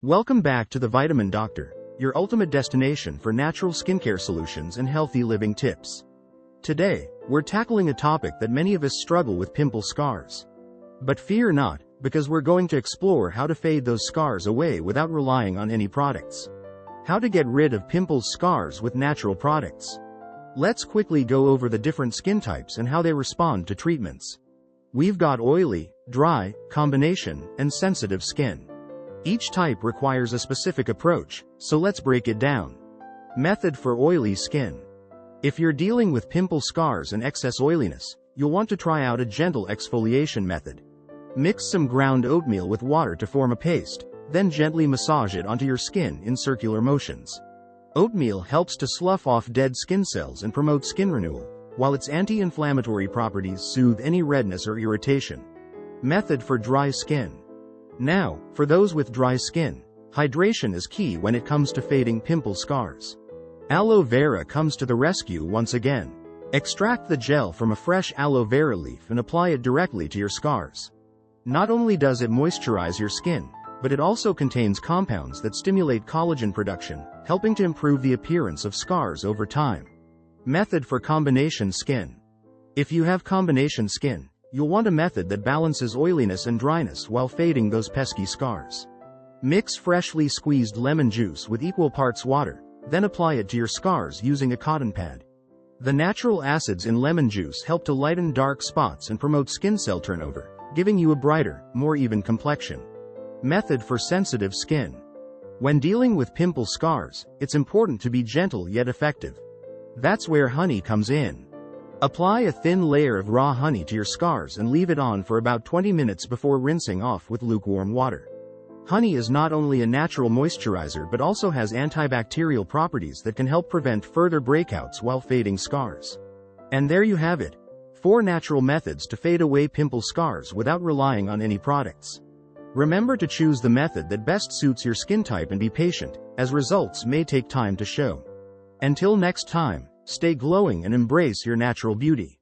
Welcome back to the Vitamin Doctor, your ultimate destination for natural skincare solutions and healthy living tips. Today, we're tackling a topic that many of us struggle with: pimple scars. But fear not, because we're going to explore how to fade those scars away without relying on any products. How to get rid of pimple scars with natural products. Let's quickly go over the different skin types and how they respond to treatments. We've got oily, dry, combination, and sensitive skin. Each type requires a specific approach, so let's break it down. Method for oily skin. If you're dealing with pimple scars and excess oiliness, you'll want to try out a gentle exfoliation method. Mix some ground oatmeal with water to form a paste, then gently massage it onto your skin in circular motions. Oatmeal helps to slough off dead skin cells and promote skin renewal, while its anti-inflammatory properties soothe any redness or irritation. Method for dry skin. Now, for those with dry skin, hydration is key when it comes to fading pimple scars. Aloe vera comes to the rescue once again. Extract the gel from a fresh aloe vera leaf and apply it directly to your scars. Not only does it moisturize your skin, but it also contains compounds that stimulate collagen production, helping to improve the appearance of scars over time. Method for combination skin. If you have combination skin, you'll want a method that balances oiliness and dryness while fading those pesky scars. Mix freshly squeezed lemon juice with equal parts water, then apply it to your scars using a cotton pad. The natural acids in lemon juice help to lighten dark spots and promote skin cell turnover, giving you a brighter, more even complexion. Method for sensitive skin. When dealing with pimple scars, it's important to be gentle yet effective. That's where honey comes in. Apply a thin layer of raw honey to your scars and leave it on for about 20 minutes before rinsing off with lukewarm water. Honey is not only a natural moisturizer but also has antibacterial properties that can help prevent further breakouts while fading scars. And there you have it. 4 natural methods to fade away pimple scars without relying on any products. Remember to choose the method that best suits your skin type and be patient, as results may take time to show. Until next time, stay glowing and embrace your natural beauty.